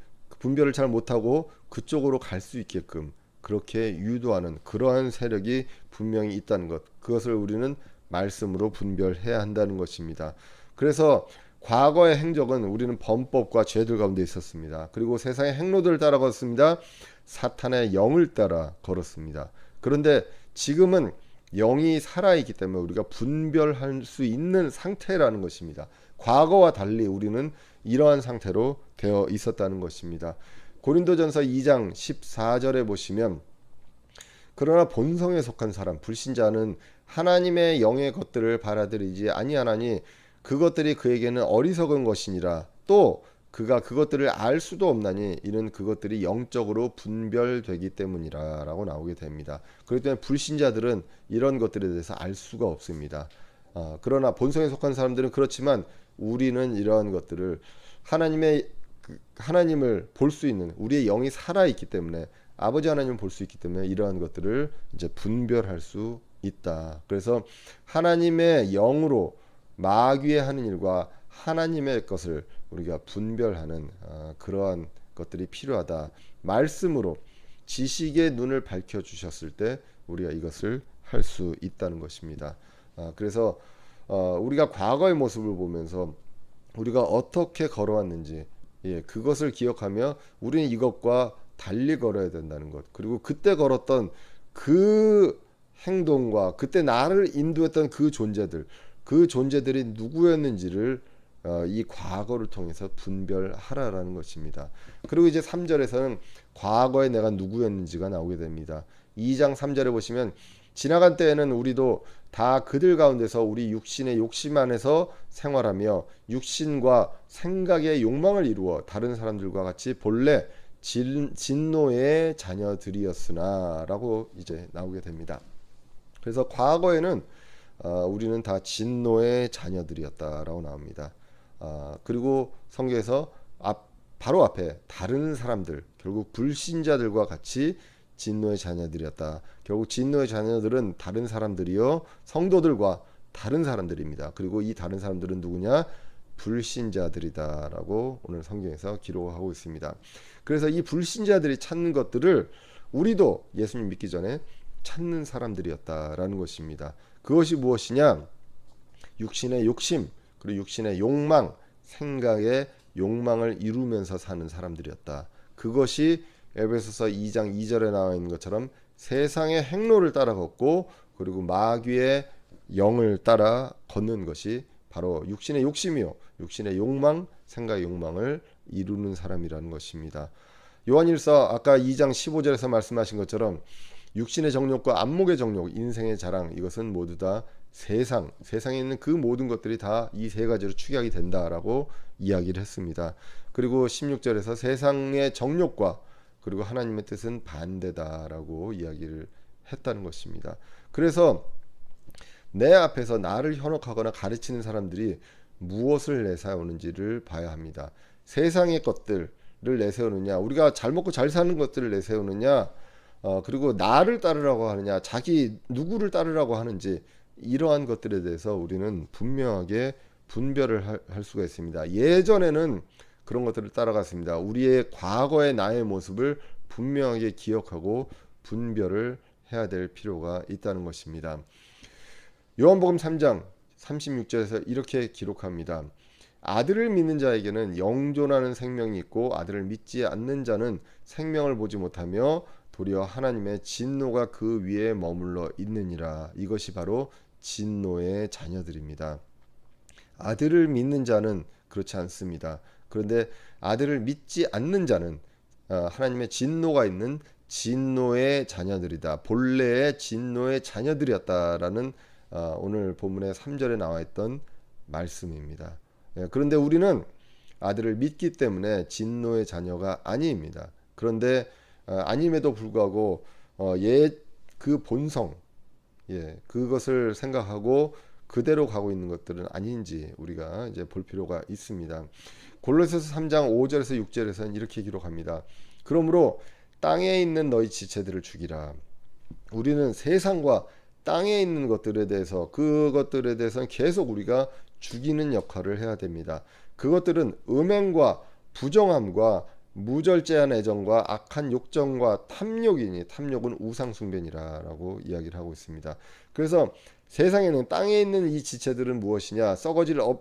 잘 못하고 그쪽으로 갈 수 있게끔 그렇게 유도하는 그러한 세력이 분명히 있다는 것, 그것을 우리는 말씀으로 분별해야 한다는 것입니다. 그래서 과거의 행적은 우리는 범법과 죄들 가운데 있었습니다. 그리고 세상의 행로들을 따라 걸었습니다. 사탄의 영을 따라 걸었습니다. 그런데 지금은 영이 살아있기 때문에 우리가 분별할 수 있는 상태라는 것입니다. 과거와 달리 우리는 이러한 상태로 되어 있었다는 것입니다. 고린도전서 2장 14절에 보시면 그러나 본성에 속한 사람 불신자는 하나님의 영의 것들을 받아들이지 아니하나니 그것들이 그에게는 어리석은 것이니라 또 그가 그것들을 알 수도 없나니 이는 그것들이 영적으로 분별되기 때문이라 라고 나오게 됩니다. 그렇기 때문에 불신자들은 이런 것들에 대해서 알 수가 없습니다. 그러나 본성에 속한 사람들은 그렇지만 우리는 이러한 것들을 하나님을 볼 수 있는 우리의 영이 살아있기 때문에 아버지 하나님을 볼 수 있기 때문에 이러한 것들을 이제 분별할 수 있다. 그래서 하나님의 영으로 마귀의 하는 일과 하나님의 것을 우리가 분별하는 그러한 것들이 필요하다. 말씀으로 지식의 눈을 밝혀 주셨을 때 우리가 이것을 할 수 있다는 것입니다. 그래서 우리가 과거의 모습을 보면서 우리가 어떻게 걸어왔는지 그것을 기억하며 우리는 이것과 달리 걸어야 된다는 것. 그리고 그때 걸었던 그 행동과 그때 나를 인도했던 그 존재들이 누구였는지를 이 과거를 통해서 분별하라라는 것입니다. 그리고 이제 3절에서는 과거에 내가 누구였는지가 나오게 됩니다. 2장 3절에 보시면 지나간 때에는 우리도 다 그들 가운데서 우리 육신의 욕심 안에서 생활하며 육신과 생각의 욕망을 이루어 다른 사람들과 같이 본래 진노의 자녀들이었으나 라고 이제 나오게 됩니다. 그래서 과거에는 우리는 다 진노의 자녀들이었다라고 나옵니다. 그리고 성경에서 바로 앞에 다른 사람들, 결국 불신자들과 같이 진노의 자녀들이었다. 결국 진노의 자녀들은 다른 사람들이요 성도들과 다른 사람들입니다. 그리고 이 다른 사람들은 누구냐? 불신자들이다라고 오늘 성경에서 기록하고 있습니다. 그래서 이 불신자들이 찾는 것들을 우리도 예수님 믿기 전에 찾는 사람들이었다라는 것입니다. 그것이 무엇이냐? 육신의 욕심, 그리고 육신의 욕망, 생각의 욕망을 이루면서 사는 사람들이었다. 그것이 에베소서 2장 2절에 나와 있는 것처럼 세상의 행로를 따라 걷고 그리고 마귀의 영을 따라 걷는 것이 바로 육신의 욕심이요 육신의 욕망, 생각의 욕망을 이루는 사람이라는 것입니다. 요한일서 아까 2장 15절에서 말씀하신 것처럼 육신의 정욕과 안목의 정욕, 인생의 자랑, 이것은 모두 다 세상에 있는 그 모든 것들이 다 이 세 가지로 축약이 된다라고 이야기를 했습니다. 그리고 16절에서 세상의 정욕과 그리고 하나님의 뜻은 반대다라고 이야기를 했다는 것입니다. 그래서 내 앞에서 나를 현혹하거나 가르치는 사람들이 무엇을 내세우는지를 봐야 합니다. 세상의 것들을 내세우느냐, 우리가 잘 먹고 잘 사는 것들을 내세우느냐, 그리고 나를 따르라고 하느냐, 자기 누구를 따르라고 하는지, 이러한 것들에 대해서 우리는 분명하게 분별을 할 수가 있습니다. 예전에는 그런 것들을 따라갔습니다. 우리의 과거의 나의 모습을 분명하게 기억하고 분별을 해야 될 필요가 있다는 것입니다. 요한복음 3장 36절에서 이렇게 기록합니다. 아들을 믿는 자에게는 영존하는 생명이 있고 아들을 믿지 않는 자는 생명을 보지 못하며 도리어 하나님의 진노가 그 위에 머물러 있느니라. 이것이 바로 진노의 자녀들입니다. 아들을 믿는 자는 그렇지 않습니다. 그런데 아들을 믿지 않는 자는 하나님의 진노가 있는 진노의 자녀들이다. 본래의 진노의 자녀들이었다라는 오늘 본문의 3절에 나와 있던 말씀입니다. 그런데 우리는 아들을 믿기 때문에 진노의 자녀가 아닙니다. 그런데 아님에도 불구하고 그 본성, 그것을 생각하고 그대로 가고 있는 것들은 아닌지 우리가 이제 볼 필요가 있습니다. 골로새서 3장 5절에서 6절에서는 이렇게 기록합니다. 그러므로 땅에 있는 너희 지체들을 죽이라. 우리는 세상과 땅에 있는 것들에 대해서 그것들에 대해서는 계속 우리가 죽이는 역할을 해야 됩니다. 그것들은 음행과 부정함과 무절제한 애정과 악한 욕정과 탐욕이니 탐욕은 우상숭배니라라고 이야기를 하고 있습니다. 그래서 세상에는 땅에 있는 이 지체들은 무엇이냐?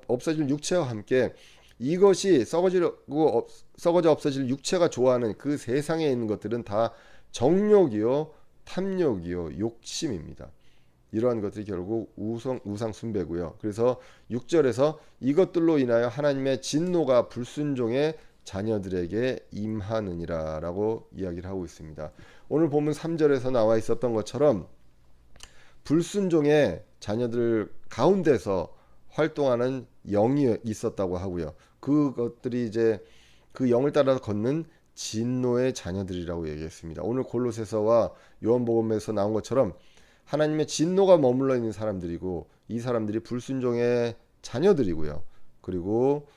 없어질 육체와 함께 이것이 썩어져 없어질 육체가 좋아하는 그 세상에 있는 것들은 다 정욕이요, 탐욕이요, 욕심입니다. 이러한 것들이 결국 우상 숭배고요. 그래서 6절에서 이것들로 인하여 하나님의 진노가 불순종의 자녀들에게 임하느니라라고 이야기를 하고 있습니다. 오늘 본문 3절에서 나와 있었던 것처럼 불순종의 자녀들 가운데서 활동하는 영이 있었다고 하고요. 그것들이 이제 그 영을 따라 걷는 진노의 자녀들이라고 얘기했습니다. 오늘 골로새서와 요한복음에서 나온 것처럼 하나님의 진노가 머물러 있는 사람들이고 이 사람들이 불순종의 자녀들이고요. 그리고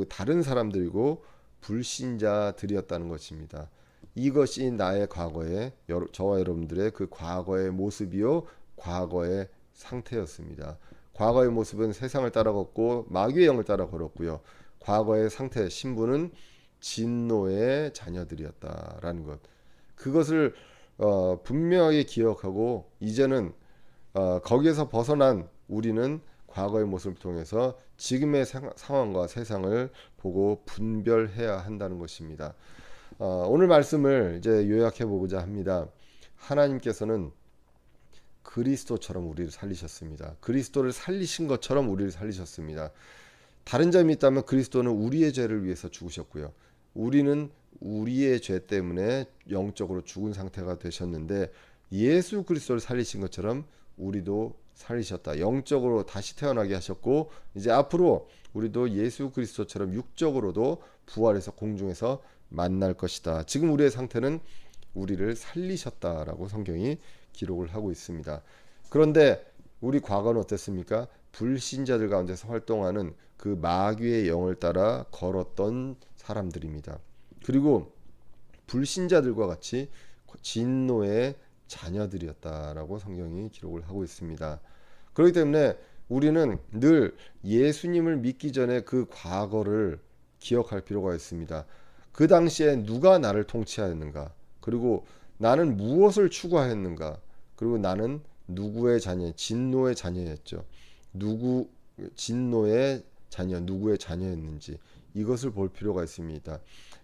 다른 사람들이고 불신자들이었다는 것입니다. 이것이 나의 과거의 저와 여러분들의 그 과거의 모습이요, 과거의 상태였습니다. 과거의 모습은 세상을 따라 걷고 마귀의 영을 따라 걸었고요. 과거의 상태, 신분은 진노의 자녀들이었다라는 것. 그것을 분명하게 기억하고 이제는 거기에서 벗어난 우리는 과거의 모습을 통해서 지금의 상황과 세상을 보고 분별해야 한다는 것입니다. 오늘 말씀을 이제 요약해 보고자 합니다. 하나님께서는 그리스도처럼 우리를 살리셨습니다. 그리스도를 살리신 것처럼 우리를 살리셨습니다. 다른 점이 있다면 그리스도는 우리의 죄를 위해서 죽으셨고요. 우리는 우리의 죄 때문에 영적으로 죽은 상태가 되셨는데 예수 그리스도를 살리신 것처럼 우리도 살리셨다. 영적으로 다시 태어나게 하셨고 이제 앞으로 우리도 예수 그리스도처럼 육적으로도 부활해서 공중에서 만날 것이다. 지금 우리의 상태는 우리를 살리셨다라고 성경이 기록을 하고 있습니다. 그런데 우리 과거는 어땠습니까? 불신자들 가운데서 활동하는 그 마귀의 영을 따라 걸었던 사람들입니다. 그리고 불신자들과 같이 진노의 자녀들이었다라고 성경이 기록을 하고 있습니다. 그렇기 때문에 우리는 늘 예수님을 믿기 전에 그 과거를 기억할 필요가 있습니다. 그 당시에 누가 나를 통치하였는가? 그리고 나는 무엇을 추구하였는가? 그리고 나는 누구의 자녀? 진노의 자녀였죠. 진노의 자녀, 누구의 자녀였는지 이것을 볼 필요가 있습니다.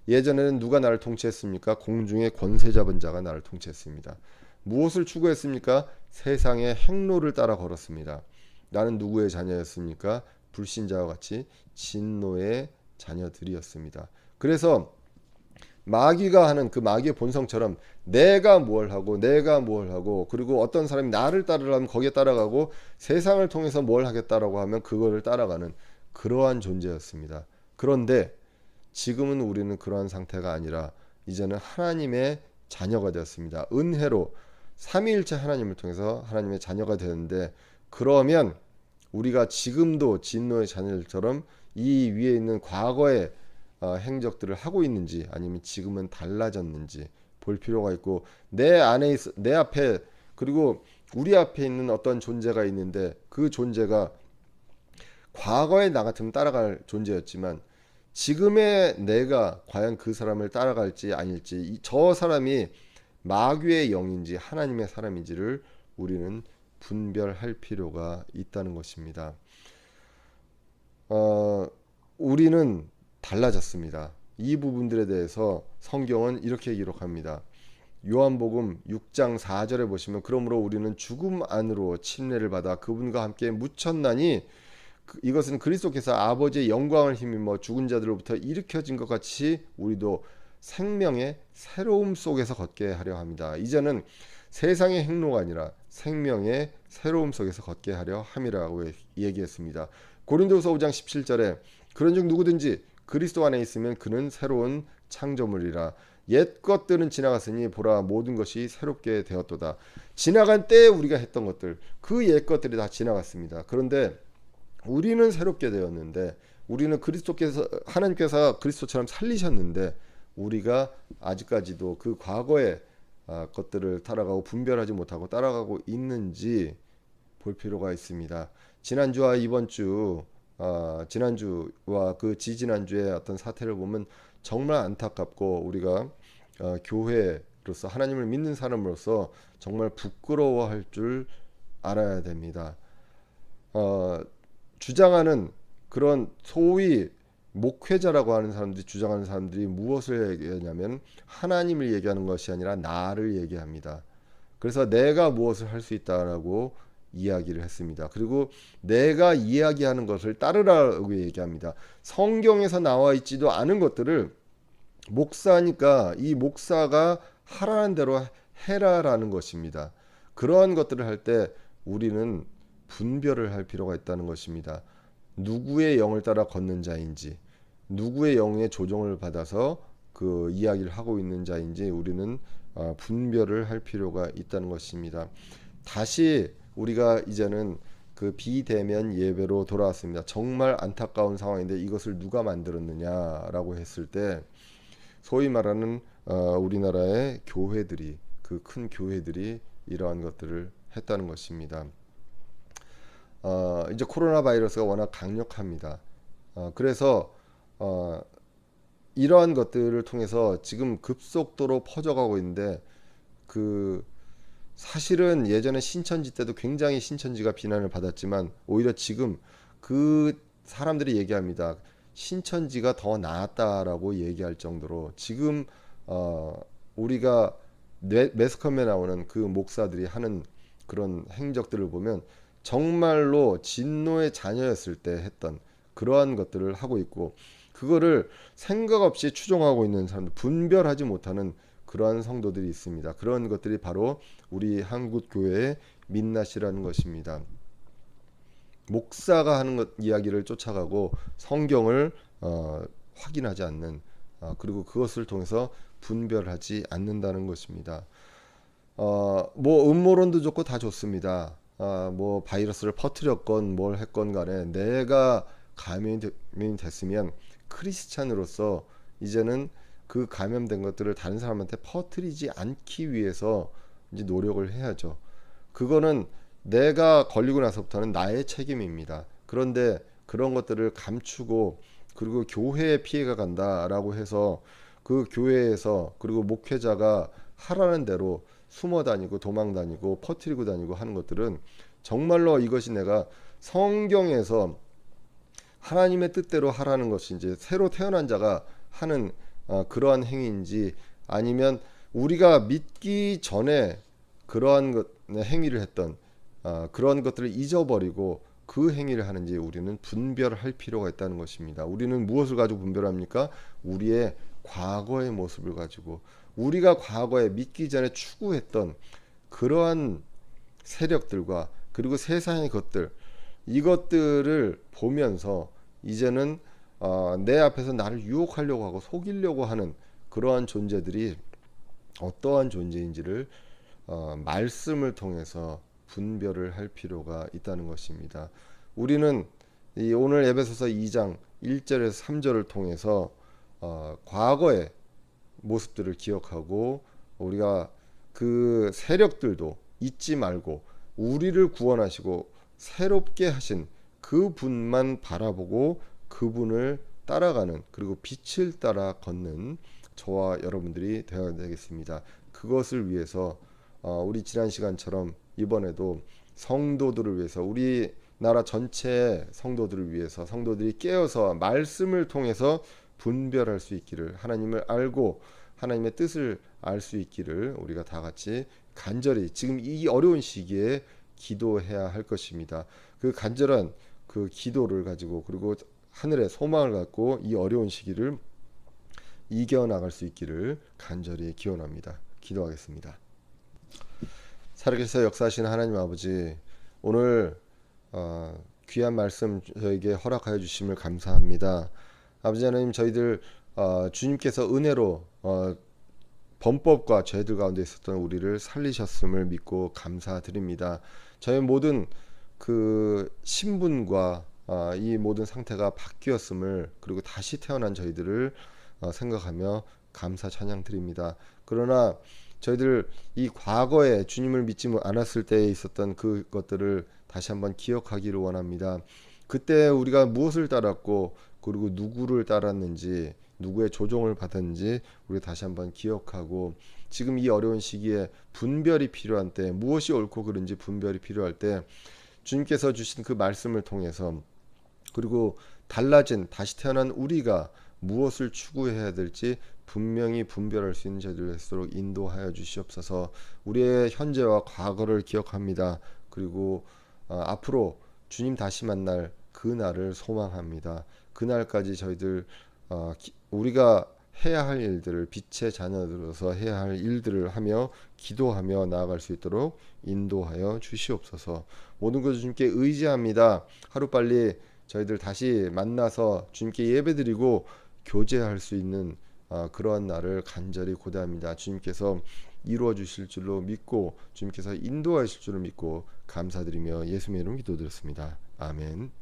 예전에는 누가 나를 통치했습니까? 공중의 권세 잡은 자가 나를 통치했습니다. 무엇을 추구했습니까? 세상의 행로를 따라 걸었습니다. 나는 누구의 자녀였습니까? 불신자와 같이 진노의 자녀들이었습니다. 그래서 마귀가 하는 그 마귀의 본성처럼 내가 뭘 하고 그리고 어떤 사람이 나를 따르려면 거기에 따라가고 세상을 통해서 뭘 하겠다라고 하면 그거를 따라가는 그러한 존재였습니다. 그런데 지금은 우리는 그러한 상태가 아니라 이제는 하나님의 자녀가 되었습니다. 은혜로 삼위일체 하나님을 통해서 하나님의 자녀가 되는데 그러면 우리가 지금도 진노의 자녀들처럼 이 위에 있는 과거의 행적들을 하고 있는지 아니면 지금은 달라졌는지 볼 필요가 있고 내 앞에 그리고 우리 앞에 있는 어떤 존재가 있는데 그 존재가 과거에 나 같으면 따라갈 존재였지만 지금의 내가 과연 그 사람을 따라갈지 아닐지, 저 사람이 마귀의 영인지 하나님의 사람인지를 우리는 분별할 필요가 있다는 것입니다. 우리는 달라졌습니다. 이 부분들에 대해서 성경은 이렇게 기록합니다. 요한복음 6장 4절에 보시면, 그러므로 우리는 죽음 안으로 침례를 받아 그분과 함께 묻혔나니 이것은 그리스도께서 아버지의 영광을 힘입어 죽은 자들로부터 일으켜진 것 같이 우리도 생명의 새로움 속에서 걷게 하려 합니다. 이제는 세상의 행로가 아니라 생명의 새로움 속에서 걷게 하려 함이라고 얘기했습니다. 고린도후서 5장 17절에 그런즉 누구든지 그리스도 안에 있으면 그는 새로운 창조물이라. 옛 것들은 지나갔으니 보라 모든 것이 새롭게 되었도다. 지나간 때에 우리가 했던 것들, 그 옛 것들이 다 지나갔습니다. 그런데 우리는 새롭게 되었는데, 우리는 하나님께서 그리스도처럼 살리셨는데, 우리가 아직까지도 그 과거의 것들을 따라가고 분별하지 못하고 따라가고 있는지 볼 필요가 있습니다. 지난주와 지난주와 그 지지난주의 어떤 사태를 보면 정말 안타깝고, 우리가 교회로서 하나님을 믿는 사람으로서 정말 부끄러워할 줄 알아야 됩니다. 주장하는 그런 소위 목회자라고 하는 사람들이 주장하는 사람들이 무엇을 얘기하냐면 하나님을 얘기하는 것이 아니라 나를 얘기합니다. 그래서 내가 무엇을 할 수 있다라고 이야기를 했습니다. 그리고 내가 이야기하는 것을 따르라고 얘기합니다. 성경에서 나와 있지도 않은 것들을 목사니까 이 목사가 하라는 대로 해라라는 것입니다. 그러한 것들을 할 때 우리는 분별을 할 필요가 있다는 것입니다. 누구의 영을 따라 걷는 자인지, 누구의 영의 조종을 받아서 그 이야기를 하고 있는 자인지 우리는 분별을 할 필요가 있다는 것입니다. 다시 우리가 이제는 그 비대면 예배로 돌아왔습니다. 정말 안타까운 상황인데 이것을 누가 만들었느냐라고 했을 때 소위 말하는 우리나라의 교회들이, 그 큰 교회들이 이러한 것들을 했다는 것입니다. 이제 코로나 바이러스가 워낙 강력합니다. 그래서 이러한 것들을 통해서 지금 급속도로 퍼져가고 있는데, 그 사실은 예전에 신천지 때도 굉장히 신천지가 비난을 받았지만 오히려 지금 그 사람들이 얘기합니다. 신천지가 더 나았다라고 얘기할 정도로 지금 우리가 매스컴에 나오는 그 목사들이 하는 그런 행적들을 보면 정말로 진노의 자녀였을 때 했던 그러한 것들을 하고 있고, 그거를 생각 없이 추종하고 있는 사람들, 분별하지 못하는 그러한 성도들이 있습니다. 그런 것들이 바로 우리 한국 교회의 민낯이라는 것입니다. 목사가 하는 이야기를 쫓아가고 성경을 확인하지 않는, 그리고 그것을 통해서 분별하지 않는다는 것입니다. 뭐 음모론도 좋고 다 좋습니다. 뭐 바이러스를 퍼뜨렸건 뭘 했건 간에 내가 감염이 됐으면 크리스찬으로서 이제는 그 감염된 것들을 다른 사람한테 퍼뜨리지 않기 위해서 이제 노력을 해야죠. 그거는 내가 걸리고 나서부터는 나의 책임입니다. 그런데 그런 것들을 감추고, 그리고 교회에 피해가 간다라고 해서 그 교회에서, 그리고 목회자가 하라는 대로 숨어 다니고 도망 다니고 퍼뜨리고 다니고 하는 것들은 정말로 이것이 내가 성경에서 하나님의 뜻대로 하라는 것이 이제 새로 태어난 자가 하는 그러한 행위인지, 아니면 우리가 믿기 전에 그러한 행위를 했던 그러한 것들을 잊어버리고 그 행위를 하는지 우리는 분별할 필요가 있다는 것입니다. 우리는 무엇을 가지고 분별합니까? 우리의 과거의 모습을 가지고, 우리가 과거에 믿기 전에 추구했던 그러한 세력들과 그리고 세상의 것들, 이것들을 보면서 이제는 내 앞에서 나를 유혹하려고 하고 속이려고 하는 그러한 존재들이 어떠한 존재인지를 말씀을 통해서 분별을 할 필요가 있다는 것입니다. 우리는 오늘 에베소서 2장 1절에서 3절을 통해서 과거의 모습들을 기억하고, 우리가 그 세력들도 잊지 말고 우리를 구원하시고 새롭게 하신 그 분만 바라보고 그분을 따라가는, 그리고 빛을 따라 걷는 저와 여러분들이 되어야 되겠습니다. 그것을 위해서 우리 지난 시간처럼 이번에도 성도들을 위해서, 우리 나라 전체 성도들을 위해서, 성도들이 깨어서 말씀을 통해서 분별할 수 있기를, 하나님을 알고 하나님의 뜻을 알 수 있기를 우리가 다 같이 간절히 지금 이 어려운 시기에 기도해야 할 것입니다. 그 간절한 그 기도를 가지고, 그리고 하늘의 소망을 갖고 이 어려운 시기를 이겨나갈 수 있기를 간절히 기원합니다. 기도하겠습니다. 살아계셔 역사하시는 하나님 아버지, 오늘 귀한 말씀 저에게 허락하여 주심을 감사합니다. 아버지 하나님, 저희들 주님께서 은혜로 범법과 죄들 가운데 있었던 우리를 살리셨음을 믿고 감사드립니다. 저희 모든 그 신분과 이 모든 상태가 바뀌었음을, 그리고 다시 태어난 저희들을 생각하며 감사 찬양 드립니다. 그러나 저희들 이 과거에 주님을 믿지 않았을 때에 있었던 그것들을 다시 한번 기억하기를 원합니다. 그때 우리가 무엇을 따랐고, 그리고 누구를 따랐는지, 누구의 조종을 받았는지 우리 다시 한번 기억하고, 지금 이 어려운 시기에 분별이 필요한 때, 무엇이 옳고 그른지 분별이 필요할 때 주님께서 주신 그 말씀을 통해서, 그리고 달라진 다시 태어난 우리가 무엇을 추구해야 될지 분명히 분별할 수 있는 저희들 될수록 인도하여 주시옵소서. 우리의 현재와 과거를 기억합니다. 그리고 앞으로 주님 다시 만날 그 날을 소망합니다. 그날까지 저희들 우리가 해야 할 일들을, 빛의 자녀들로서 해야 할 일들을 하며 기도하며 나아갈 수 있도록 인도하여 주시옵소서. 모든 것을 주님께 의지합니다. 하루빨리 저희들 다시 만나서 주님께 예배드리고 교제할 수 있는 그러한 날을 간절히 고대합니다. 주님께서 이루어 주실 줄로 믿고, 주님께서 인도하실 줄로 믿고 감사드리며 예수님의 이름으로 기도드렸습니다. 아멘.